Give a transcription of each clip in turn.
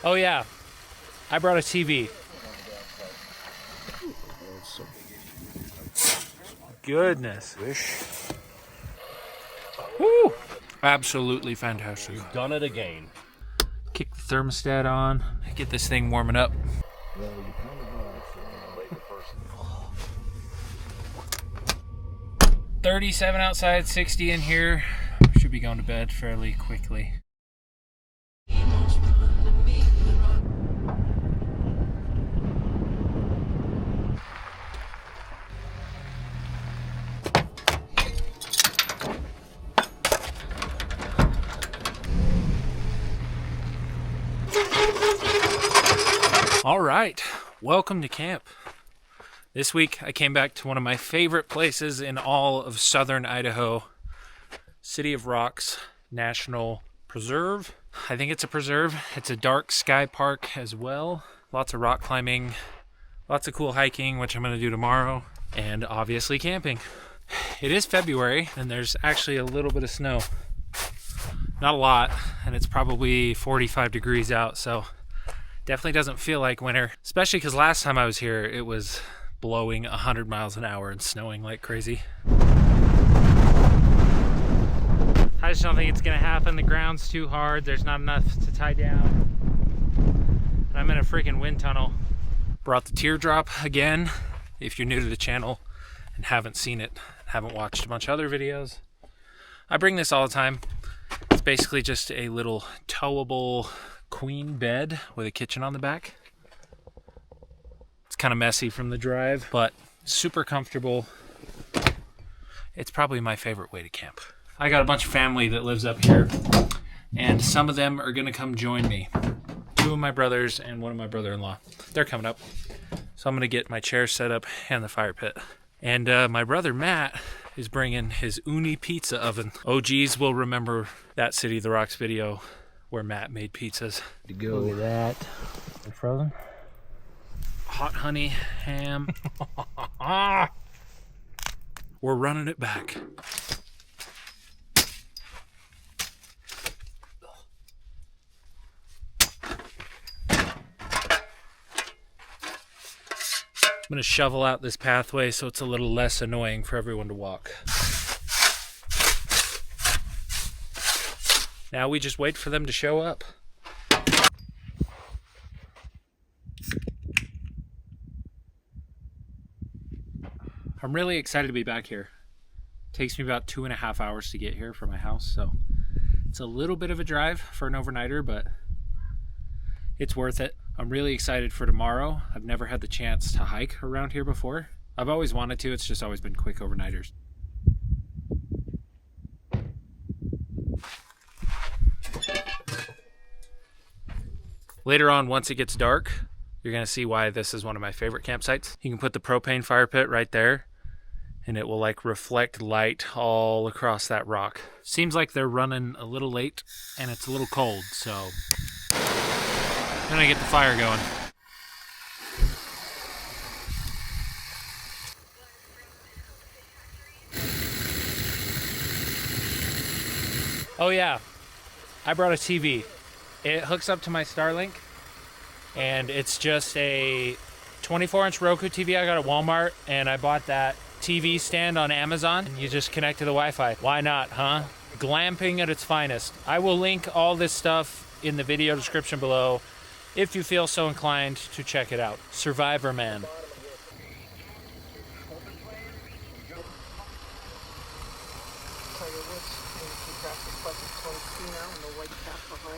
Oh yeah, I brought a TV. Goodness. Woo! Absolutely fantastic. You've done it again. Kick the thermostat on, get this thing warming up. 37 outside, 60 in here. Should be going to bed fairly quickly. All right, welcome to camp. This week I came back to one of my favorite places in all of Southern Idaho, City of Rocks National Preserve. I think it's a preserve. It's a dark sky park as well. Lots of rock climbing, lots of cool hiking, which I'm going to do tomorrow, and obviously camping. It is February and there's actually a little bit of snow. Not a lot, and it's probably 45 degrees out, so definitely doesn't feel like winter, especially because last time I was here it was blowing 100 miles an hour and snowing like crazy. I just don't think it's gonna happen. The ground's too hard. There's not enough to tie down. And I'm in a freaking wind tunnel. Brought the Teardrop again. If you're new to the channel and haven't seen it, haven't watched a bunch of other videos, I bring this all the time. It's basically just a little towable queen bed with a kitchen on the back. It's kind of messy from the drive, but super comfortable. It's probably my favorite way to camp. I got a bunch of family that lives up here, and some of them are gonna come join me. 2 of my brothers and 1 of my brother-in-law. They're coming up. So I'm gonna get my chair set up and the fire pit. And my brother Matt is bringing his uni pizza oven. OGs will remember that City of the Rocks video where Matt made pizzas. To go. Look at that. They're frozen. Hot honey ham. We're running it back. I'm gonna shovel out this pathway so it's a little less annoying for everyone to walk. Now we just wait for them to show up. I'm really excited to be back here. It takes me about 2.5 hours to get here from my house, so it's a little bit of a drive for an overnighter, but it's worth it. I'm really excited for tomorrow. I've never had the chance to hike around here before. I've always wanted to, it's just always been quick overnighters. Later on, once it gets dark, you're gonna see why this is one of my favorite campsites. You can put the propane fire pit right there, and it will like reflect light all across that rock. Seems like they're running a little late, and it's a little cold, so I'm gonna get the fire going. Oh yeah, I brought a TV. It hooks up to my Starlink, and it's just a 24-inch Roku TV I got at Walmart, and I bought that TV stand on Amazon. You just connect to the Wi-Fi. Why not, huh? Glamping at its finest. I will link all this stuff in the video description below if you feel so inclined to check it out. Survivor Man.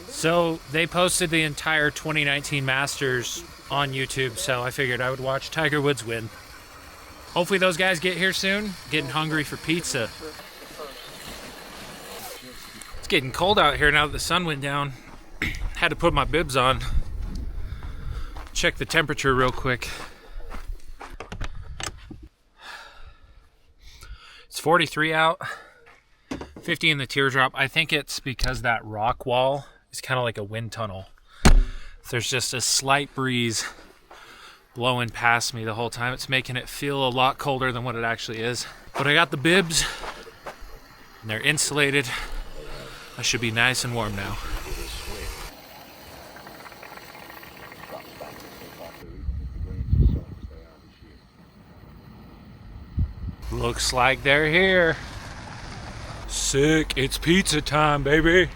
So they posted the entire 2019 Masters on YouTube, so I figured I would watch Tiger Woods win. Hopefully those guys get here soon. Getting hungry for pizza. It's getting cold out here now that the sun went down. Had to put my bibs on. Check the temperature real quick. It's 43 out, 50 in the Teardrop. I think it's because that rock wall is kind of like a wind tunnel. There's just a slight breeze blowing past me the whole time. It's making it feel a lot colder than what it actually is. But I got the bibs, and they're insulated. I should be nice and warm now. Looks like they're here. Sick, it's pizza time, baby.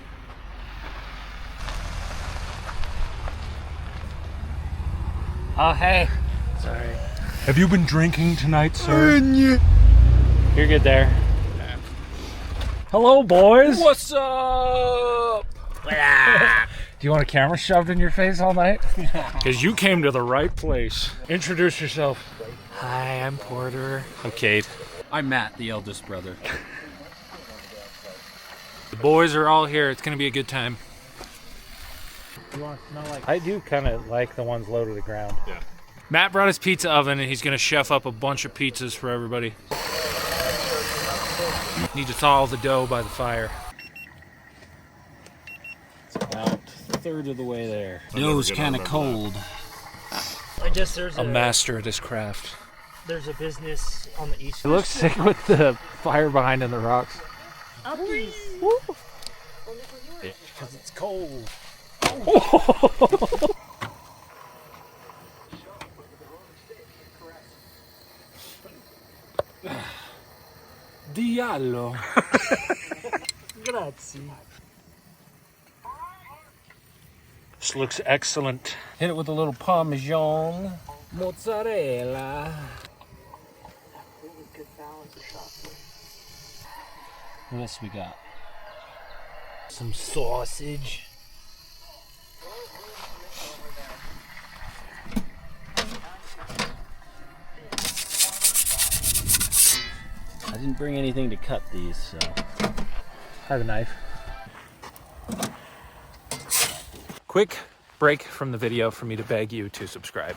Oh, hey. Sorry. Have you been drinking tonight, sir? You're good there. Hello, boys. What's up? Do you want a camera shoved in your face all night? Because you came to the right place. Introduce yourself. Hi, I'm Porter. I'm Kate. I'm Matt, the eldest brother. The boys are all here. It's going to be a good time. You want to smell like... I do kind of like the ones low to the ground. Yeah. Matt brought his pizza oven and he's going to chef up a bunch of pizzas for everybody. Need to thaw all the dough by the fire. It's about a third of the way there. Dough's kind of cold. I guess there's A master at his craft. there's a business on the east. It looks sick with the fire behind in the rocks. Because it's cold. Diallo. Grazie. This looks excellent. Hit it with a little Parmesan. Mozzarella. What else we got? Some sausage. I didn't bring anything to cut these, so. I have a knife. Quick break from the video for me to beg you to subscribe.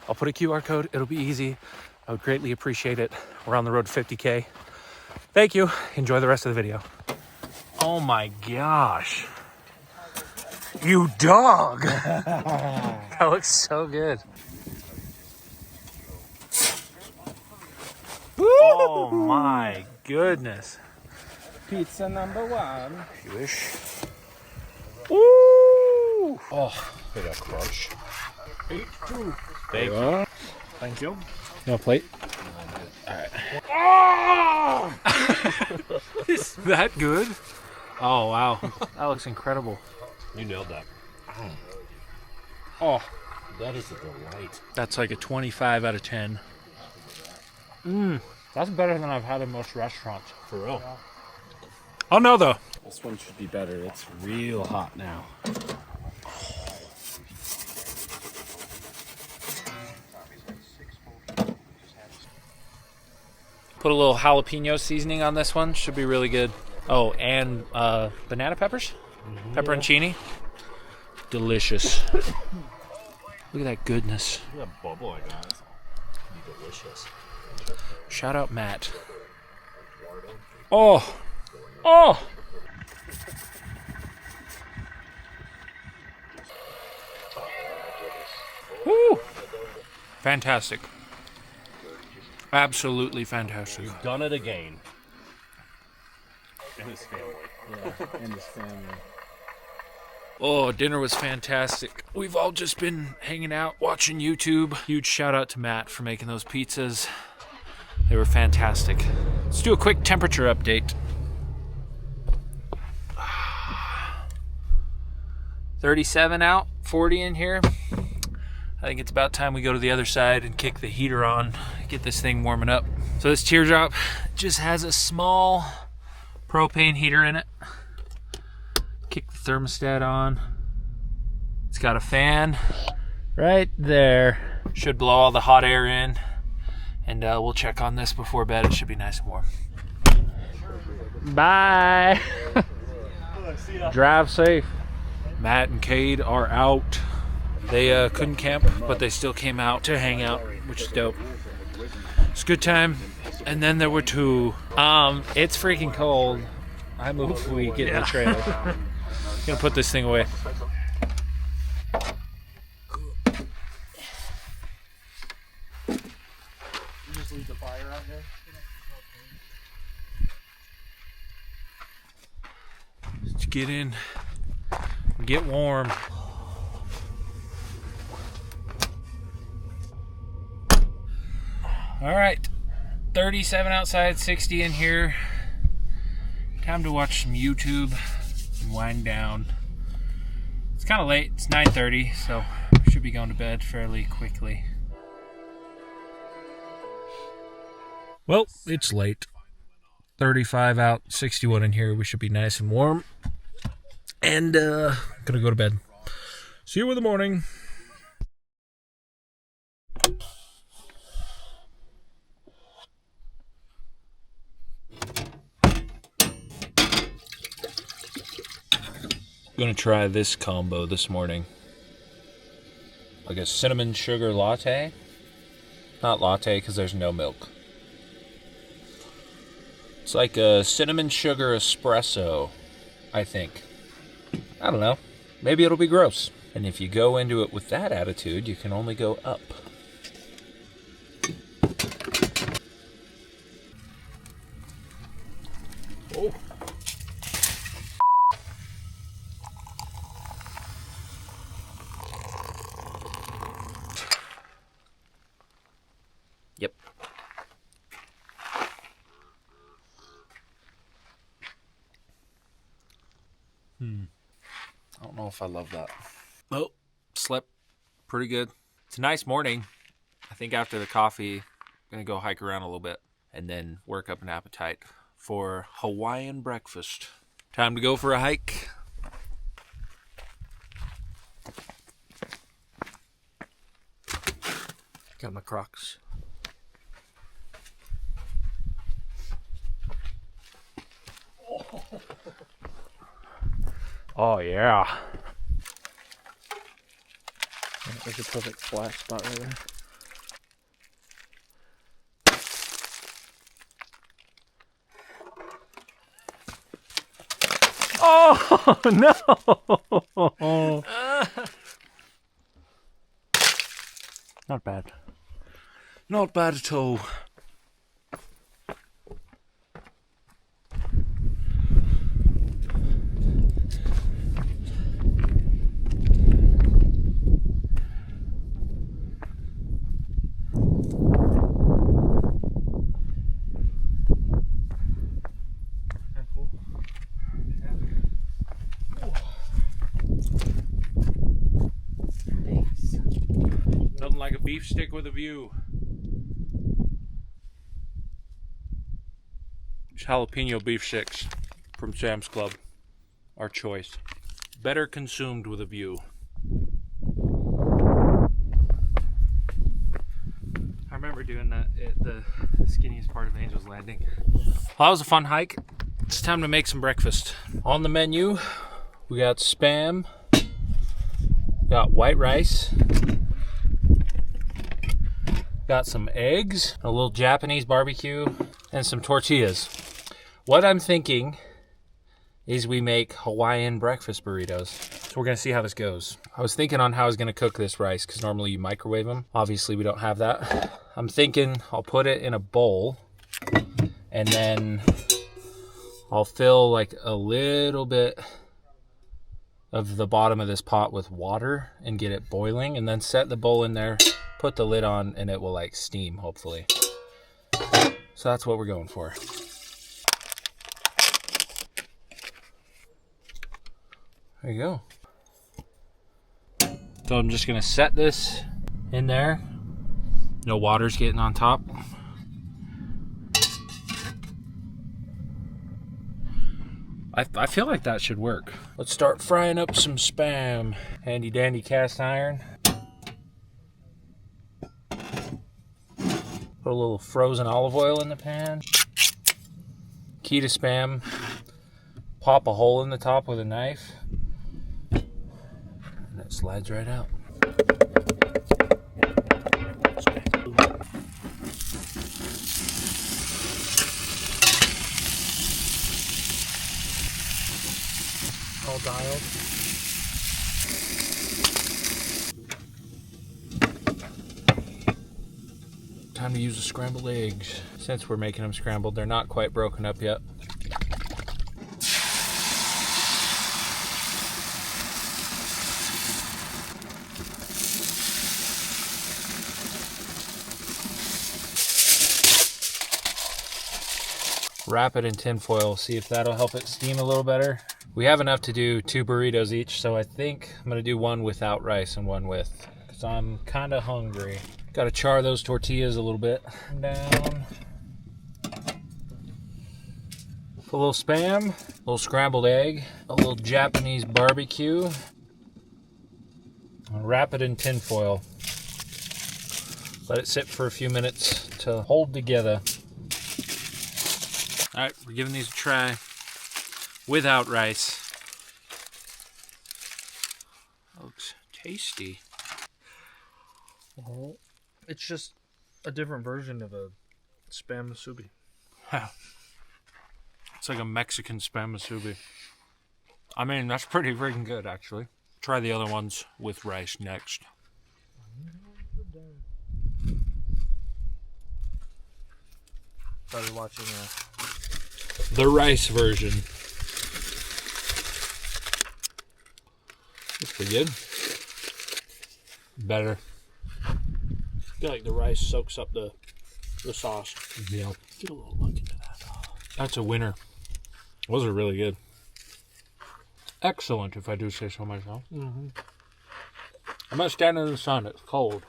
I'll put a QR code. It'll be easy. I would greatly appreciate it. We're on the road to 50K. Thank you. Enjoy the rest of the video. Oh my gosh. You dog. That looks so good. Oh my goodness. Pizza number one. You wish. Ooh. Oh, bit of crunch. Thank you. Thank you. No plate? Alright. Oh! Is that good? Oh, wow. That looks incredible. You nailed that. Oh, That is a delight. that's like a 25 out of 10. That's better than I've had in most restaurants. For real. Oh, no, though. This one should be better. It's real hot now. Put a little jalapeno seasoning on this one. Should be really good. Oh, and banana peppers? Pepperoncini? Delicious. Look at that goodness. Look at that bubble I got. It's delicious. Shout out Matt. Oh! Oh! Woo! Fantastic. Absolutely fantastic. Done it again. And his family. Yeah, and his family. Oh, dinner was fantastic. We've all just been hanging out, watching YouTube. Huge shout out to Matt for making those pizzas. They were fantastic. Let's do a quick temperature update. 37 out, 40 in here. I think it's about time we go to the other side and kick the heater on, get this thing warming up. So this Teardrop just has a small propane heater in it. Kick the thermostat on. It's got a fan right there. Should blow all the hot air in. And we'll check on this before bed. It should be nice and warm. Bye. Drive safe. Matt and Cade are out. They couldn't camp, but they still came out to hang out, which is dope. It's a good time. And then there were two. It's freaking cold. I move if we get in the trailer. Gonna put this thing away. You just leave the fire out here. Let's get in. Get warm. All right, 37 outside, 60 in here. Time to watch some YouTube and wind down. It's kind of late. It's 9:30, so I should be going to bed fairly quickly. Well, it's late. 35 out, 61 in here. We should be nice and warm. And gonna go to bed. See you in the morning. Gonna try this combo this morning. Like a cinnamon sugar latte. Not latte because there's no milk. It's like a cinnamon sugar espresso, I think. I don't know. Maybe it'll be gross. And if you go into it with that attitude, you can only go up. Oh. Yep. I don't know if I love that. Well, slept pretty good. It's a nice morning. I think after the coffee, I'm gonna go hike around a little bit and then work up an appetite for Hawaiian breakfast. Time to go for a hike. Got my Crocs. Oh yeah. There's a perfect splash spot right there. Oh no! Not bad. Not bad at all. Nothing like a beef stick with a view. It's jalapeno beef sticks from Sam's Club. Our choice. Better consumed with a view. I remember doing that at the skinniest part of Angel's Landing. Well, that was a fun hike. It's time to make some breakfast. On the menu, we got Spam, got white rice, got some eggs, a little Japanese barbecue, and some tortillas. What I'm thinking is we make Hawaiian breakfast burritos. So we're gonna see how this goes. I was thinking on how I was gonna cook this rice because normally you microwave them. Obviously we don't have that. I'm thinking I'll put it in a bowl and then I'll fill like a little bit of the bottom of this pot with water and get it boiling and then set the bowl in there, put the lid on, and it will like steam hopefully. So that's what we're going for. There you go. So I'm just gonna set this in there. No water's getting on top. I feel like that should work. Let's start frying up some Spam. Handy dandy cast iron. Put a little frozen olive oil in the pan. Key to Spam. Pop a hole in the top with a knife. And it slides right out. All dialed. Time to use the scrambled eggs. Since we're making them scrambled, they're not quite broken up yet. wrap it in tin foil, see if that'll help it steam a little better. We have enough to do 2 burritos each, so I think I'm gonna do one without rice and one with, because I'm kind of hungry. Gotta char those tortillas a little bit. Down. Put a little Spam, a little scrambled egg, a little Japanese barbecue. I'll wrap it in tin foil. Let it sit for a few minutes to hold together. All right, we're giving these a try without rice. Looks tasty. Oh, it's just a different version of a Spam musubi. It's like a Mexican Spam musubi. I mean, that's pretty freaking good, actually. Try the other ones with rice next. Started watching The rice version. That's pretty good. Better. I feel like the rice soaks up the sauce. Yeah. Get a little look into that. That's a winner. Those are really good. Excellent, if I do say so myself. Mm-hmm. I'm not standing in the sun. It's cold.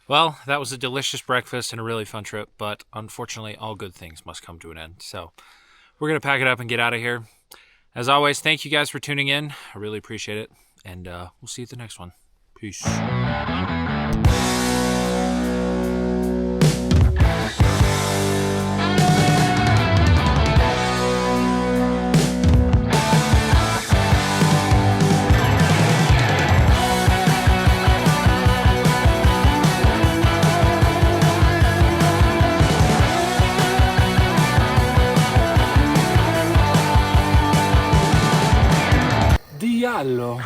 Well, that was a delicious breakfast and a really fun trip, but unfortunately, all good things must come to an end. So we're going to pack it up and get out of here. As always, thank you guys for tuning in. I really appreciate it, and we'll see you at the next one. Peace. Diallo.